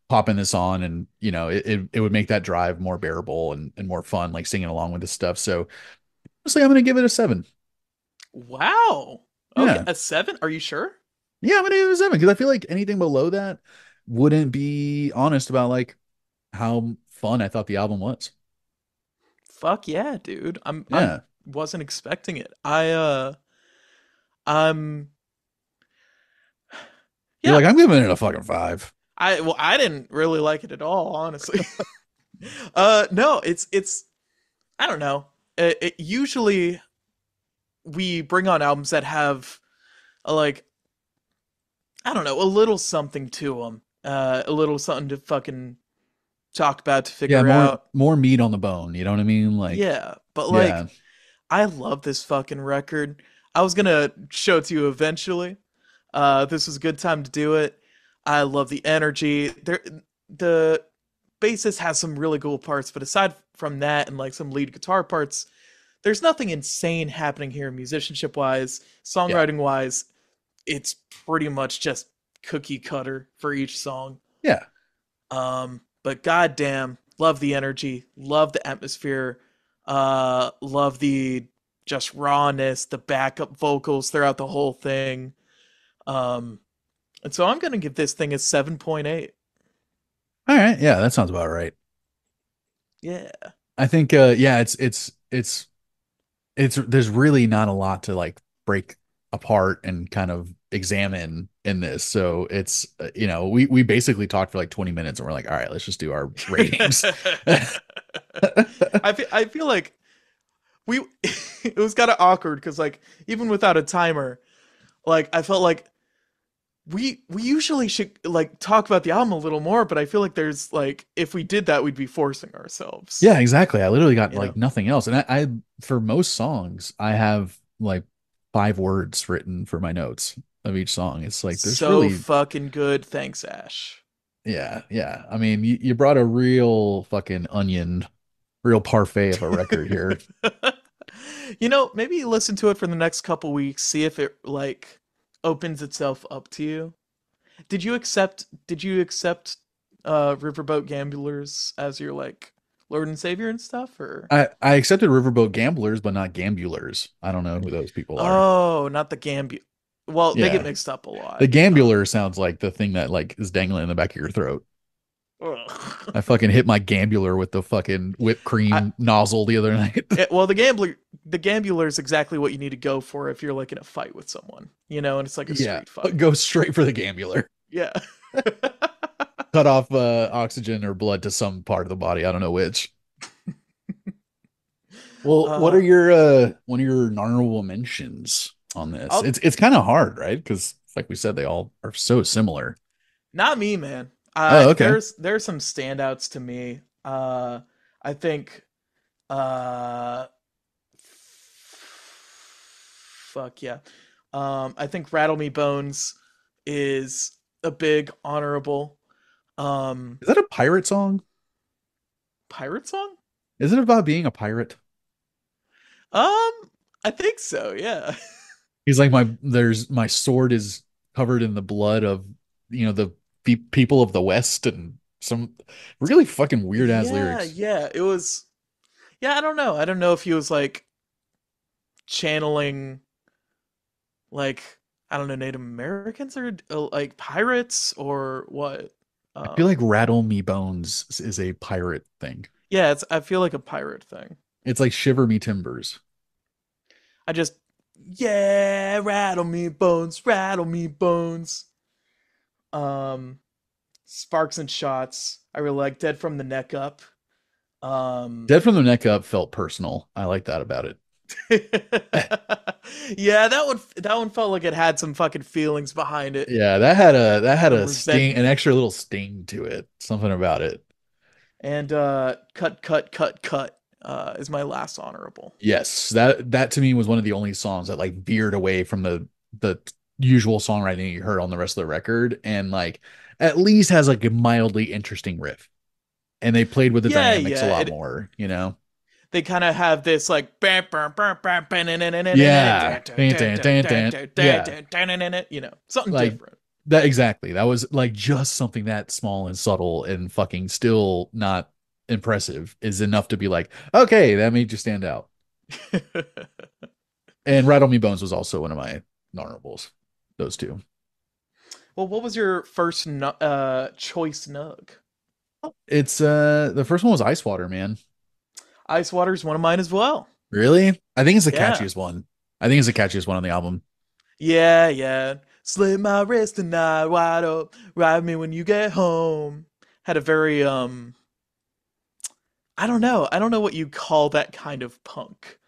popping this on and you know, it would make that drive more bearable and more fun, like singing along with this stuff. So honestly, I'm gonna give it a 7. Wow. Okay, Yeah. a 7? Are you sure? Yeah, I'm gonna give it a 7 because I feel like anything below that wouldn't be honest about like how fun I thought the album was. Fuck yeah, dude. I'm Yeah. wasn't expecting it. I'm You're yeah. like, I'm giving it a fucking 5. I didn't really like it at all, honestly. No, it's I don't know. Usually we bring on albums that have like I don't know, a little something to them. A little something to fucking talk about to Yeah, figure out. more meat on the bone. You know what I mean? Like, Yeah. But like, Yeah. I love this fucking record. I was gonna show it to you eventually. This was a good time to do it. I love the energy. The bassist has some really cool parts, but aside from that and like some lead guitar parts, there's nothing insane happening here musicianship wise, Yeah. songwriting wise. It's pretty much just cookie cutter for each song. Yeah. But goddamn, love the energy, love the atmosphere, love the just rawness, the backup vocals throughout the whole thing. Um, and so I'm gonna give this thing a 7.8. All right. Yeah, that sounds about right. Yeah. I think yeah, it's there's really not a lot to like break apart and kind of examine in this. So it's we basically talked for like 20 minutes and we're like, all right, let's just do our ratings. I feel like we it was kind of awkward because like even without a timer, like I felt like we usually should like talk about the album a little more, but I feel like there's like if we did that we'd be forcing ourselves, Yeah, exactly. I literally got you know. like nothing else. And I for most songs, I have like 5 words written for my notes of each song. It's like there's So really fucking good. Thanks, Ash. yeah, yeah. I mean, you brought a real fucking onion, real parfait of a record here. Maybe listen to it for the next couple weeks, see if it like opens itself up to you. Did you accept Riverboat Gamblers as your like Lord and Savior and stuff or I accepted Riverboat Gamblers, but not Gambulers. I don't know who those people are. oh, not the Gambu. Well, they get Yeah. mixed up a The lot. Gambuler sounds like the thing that like is dangling in the back of your throat. I Ugh. fucking hit my Gambuler with the fucking whipped I cream nozzle the other night. well, the gambler is exactly what you need to go for if you're like in a fight with someone, and it's like a Yeah. street fight. Go straight for the Gambuler. Yeah. Cut off oxygen or blood to some part of the body. I don't know which. Well, what are uh, your one of your honorable mentions on this? I'll It's kind of hard, right? Because like we said, they all are so similar. Not me, man. Oh, okay. There's some standouts to me. I think uh fuck yeah. I think Rattle Me Bones is a big honorable. Um Is that a pirate song? Pirate song? Is it about being a pirate? Um I think so, yeah. He's like my sword is covered in the blood of the people of the West and some really fucking weird ass Yeah, lyrics. yeah. It was yeah, I don't know. I don't know if he was like channeling like I don't know Native Americans or like pirates or what. I feel like Um, Rattle Me Bones is a pirate thing. yeah, it's I feel like a pirate thing. It's like Shiver Me Timbers. I just yeah, rattle me bones. Um, Sparks and Shots. I really like Dead from the Neck Up. Um, Dead from the Neck Up felt personal. I like that about it. yeah, that one felt like it had some fucking feelings behind it, Yeah, that had a some sting, an resentment. extra little sting to it. Something about it. And cut is my last honorable. Yes, that to me was one of the only songs that like veered away from the usual songwriting you heard on the rest of the record, and like at least has like a mildly interesting riff. And they played with the Yeah, dynamics a yeah. lot more, you know? They kind of have this like Yeah. Dun, dun, dun, dun. Yeah. something Like different. that exactly. That was like just something that small and subtle and fucking still not impressive is enough to be like, okay, that made you stand out. And Rattle Me Bones was also one of my honorables. Those two. Well, what was your first choice nug? It's the first one was Ice Water, man. Ice Water's one of mine as well. Really? I think it's the Yeah. catchiest one. I think it's the catchiest one on the album. Yeah, yeah. Slit my wrist tonight, wide up. Ride me when you get home. Had a very I don't know. I don't know what you call that kind of punk,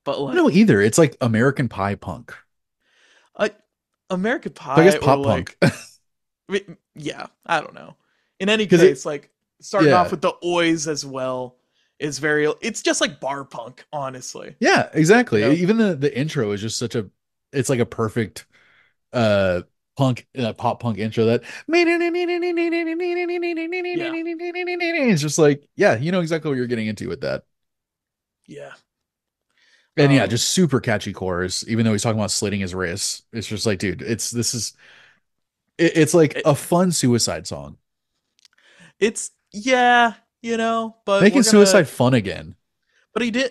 but I don't know like either. It's like American Pie punk. uh, American So I guess Pie or pop punk. like yeah, I don't know. In any Because it case, like starting yeah. off with the oys as well, is very, it's just like bar punk, honestly. Yeah, You exactly. know? Even the intro is just such a it's like a perfect uh punk pop punk intro that Yeah. it's just like, yeah, you know exactly what you're getting into with that. Yeah. And yeah, Um, just super catchy chorus, even though he's talking about slitting his wrists. It's just like, dude, it's like it, a fun suicide song. it's, yeah, but Making we're gonna, suicide fun again.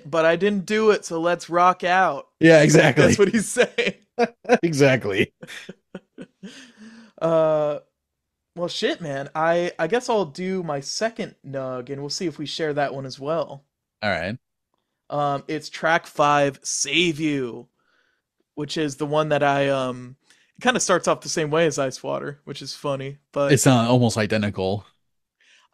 but I didn't do it, so let's rock out. Yeah, I think that's exactly. what he's saying. Exactly. Uh, well, shit, man. I guess I'll do my second nug, and we'll see if we share that one as well. All right. It's track 5, "Save You," which is the one that it kind of starts off the same way as Ice Water, which is funny, but It's not almost identical.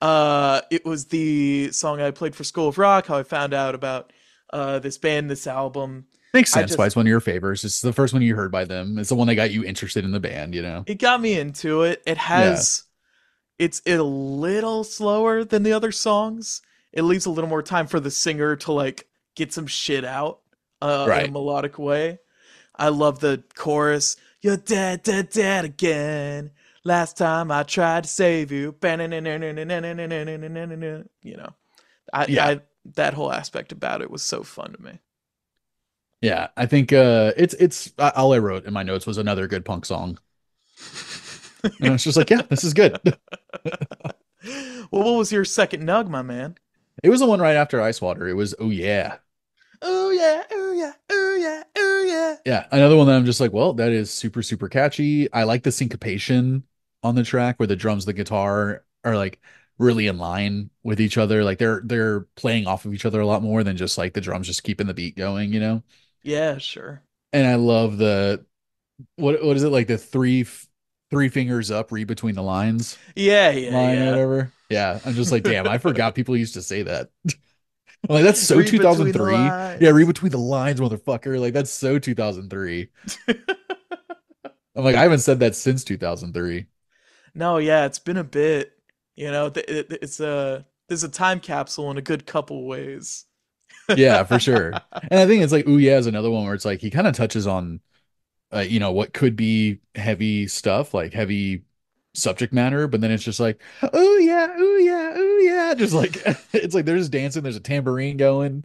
it was the song I played for School of Rock. How I found out about this band, this album. Makes I sense why just it's one of your favorites. It's the first one you heard by them. It's the one that got you interested in the band, you know? it got me into it. Yeah. It's a little slower than the other songs. It leaves a little more time for the singer to like get some shit out in a Right. melodic way. I love the chorus. You're dead, dead, dead again. Last time I tried to save you. You know, Yeah. I that whole aspect about it was so fun to me. Yeah. I think all I wrote in my notes was another good punk song. And it's just like, yeah, this is good. Well, what was your second nug, my man? It was the one right after Ice Water. It was, oh yeah. Oh yeah, oh yeah, oh yeah, oh yeah. Yeah. Another one that I'm just like, well, that is super, super catchy. I like the syncopation on the track where the drums, the guitar are like really in line with each other. Like they're playing off of each other a lot more than just like the drums just keeping the beat going, you know? Yeah, sure. And I love the what is it like the three fingers up, read between the lines Yeah, yeah, line or yeah. whatever. Yeah, I'm just like, damn, I forgot people used to say that. I'm like, that's so Read between the 2003. Yeah, read lines. between the lines, motherfucker. Like that's so 2003. I'm like, I haven't said that since 2003. No, yeah, it's been a bit. It's a there's a time capsule in a good couple ways. Yeah, for sure. And I think it's like, ooh yeah, is another one where it's like he kind of touches on what could be heavy stuff, like heavy subject matter, but then it's just like, oh yeah, oh yeah, oh yeah, just like it's like they're just dancing. There's a tambourine going.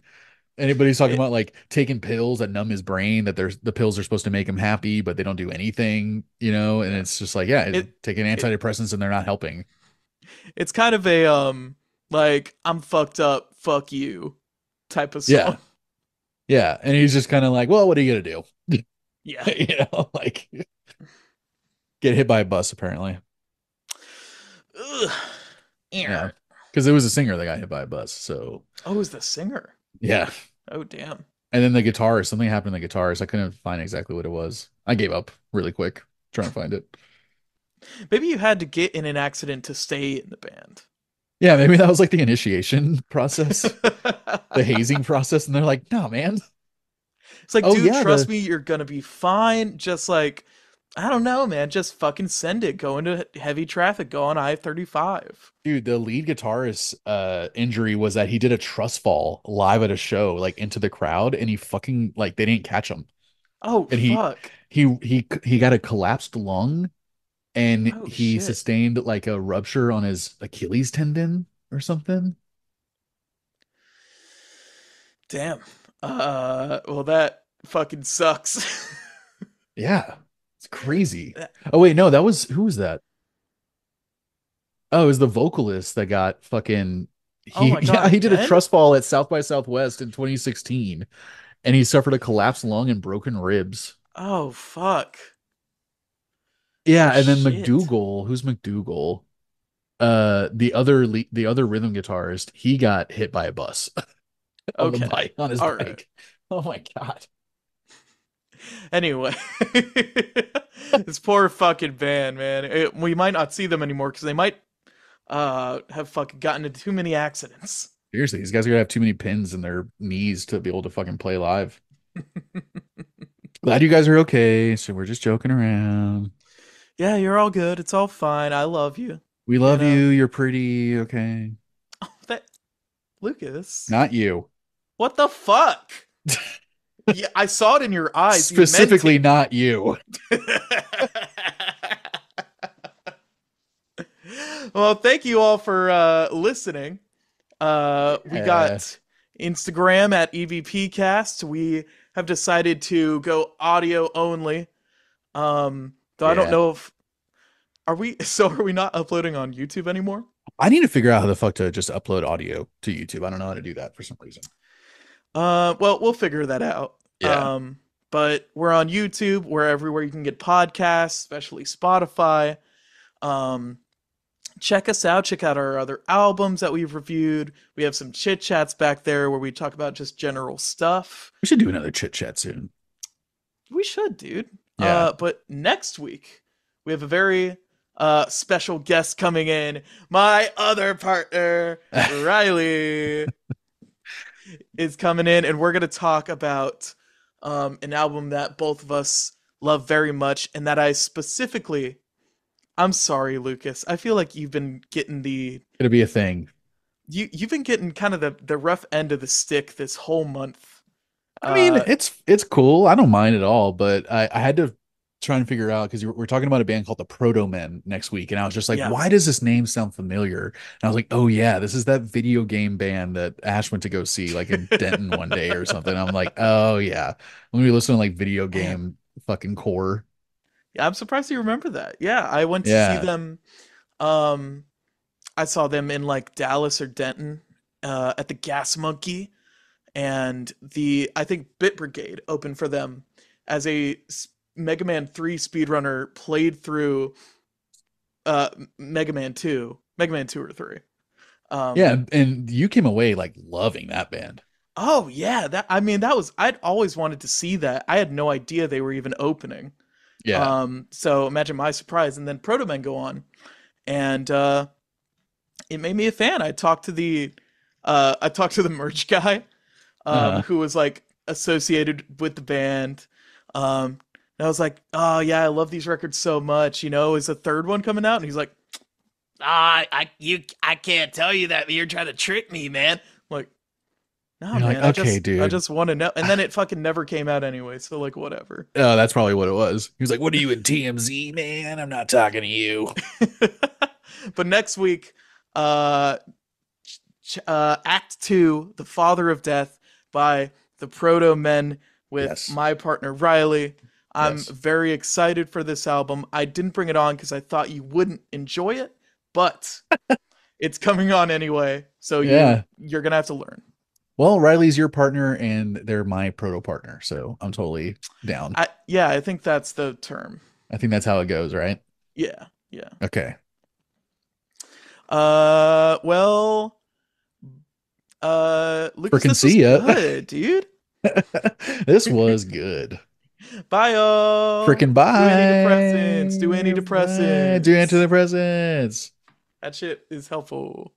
Anybody's talking It about like taking pills that numb his brain, that there's the pills are supposed to make him happy, but they don't do anything, and yeah. it's just like, yeah, It taking it antidepressants and they're not helping. it's kind of a like I'm fucked up, fuck you type of Yeah, song. yeah, and he's just kind of like, well, what are you gonna do? Yeah. Like get hit by a bus apparently. Ugh. Yeah, Ear. because it was a singer that got hit by a bus, so Oh, who's the singer? yeah. Oh, damn. And then the guitarist, something happened to the guitarist. I couldn't find exactly what it was. I gave up really quick trying to find it. Maybe you had to get in an accident to stay in the band. Yeah, maybe that was like the initiation process, the hazing process, and they're like, "No, man. It's like, Oh dude, yeah, trust the me, you're gonna be fine. Just like, I don't know, man. Just fucking send it. Go into heavy traffic. Go on I-35. dude, the lead guitarist injury was that he did a trust fall live at a show, like into the crowd, and he fucking like they didn't catch him, Oh, and he fuck. he got a collapsed lung, and Oh, he shit. sustained like a rupture on his Achilles tendon or something. Damn. Well, that fucking sucks. Yeah, it's crazy. Oh wait, no, that was who was that? Oh, it was the vocalist that got fucking Oh he my god, yeah, he did a again? trust fall at South by Southwest in 2016 and he suffered a collapsed lung and broken ribs. Oh, fuck. Yeah, and then Shit. McDougal, who's McDougal? The other rhythm guitarist, he got hit by a bus Okay. on his All right. bike. Oh my God. Anyway, this poor fucking band, man. We might not see them anymore because they might have fucking gotten into too many accidents. Seriously, these guys are gonna have too many pins in their knees to be able to fucking play live. Glad you guys are okay. So we're just joking around. Yeah, you're all good. It's all fine. I love you. We You love know. you. You're pretty. Okay. That Lucas, Not you. what the fuck? Yeah, I saw it in your eyes. You meant Specifically it. not you. Well, thank you all for listening. We Yeah. got Instagram at EVPcast. We have decided to go audio only. Though I don't Yeah. know if are we so are we not uploading on YouTube anymore? I need to figure out how the fuck to just upload audio to YouTube. I don't know how to do that for some reason. Well, we'll figure that out. Yeah. But we're on YouTube, where everywhere you can get podcasts, especially Spotify. Um, check us out. Check out our other albums that we've reviewed. We have some chit chats back there where we talk about just general stuff. We should do another chit chat soon. We should, dude. Yeah. But next week we have a very special guest coming in. My other partner, Riley, is coming in, and we're gonna talk about an album that both of us love very much, and that I specifically. I'm sorry, Lucas. I feel like you've been getting It'll be a thing. you've been getting kind of the rough end of the stick this whole month. I mean, Uh, it's cool. I don't mind at all, but I had to try and figure out because we're talking about a band called the Proto Men next week, and I was just like, yeah, why does this name sound familiar? And I was like, oh yeah, this is that video game band that Ash went to go see like in Denton one day or something. I'm like, oh yeah, let me listen to like video man. game fucking core. Yeah, I'm surprised you remember that. Yeah, I went to see Yeah. them. Um, I saw them in like Dallas or Denton at the Gas Monkey, and the I think Bit Brigade opened for them as a Mega Man 3 speedrunner played through Mega Man 2 or 3. Um, Yeah, and you came away like loving that band. oh yeah, that I mean that was I'd always wanted to see that. I had no idea they were even opening. Yeah. So imagine my surprise, and then Proto Men go on, and it made me a fan. I talked to the merch guy, Uh, who was like associated with the band. And I was like, oh yeah, I love these records so much. Is a third one coming out? And he's like, I can't tell you that. You're trying to trick me, man. I'm like, no, you're like, man, I okay, just I dude. just want to know. And then it fucking never came out anyway. So like, whatever. Oh, that's probably what it was. He was like, what are you in TMZ, man? I'm not talking to you. But next week, uh, Act Two, The Father of Death by the Proto Men with Yes. my partner Riley. I'm Yes. very excited for this album. I didn't bring it on because I thought you wouldn't enjoy it, but it's coming on anyway, so Yeah. you're gonna have to learn. Well, Riley's your partner and they're my proto partner, so I'm totally down. I think that's the term. I think that's how it goes, right? Yeah, yeah. Okay. Well, Lucas, Freaking this was see ya. good, dude. This was good. Bye, y'all. Freaking Do bye. antidepressants. Do Bye. Do antidepressants. antidepressants. That shit is helpful.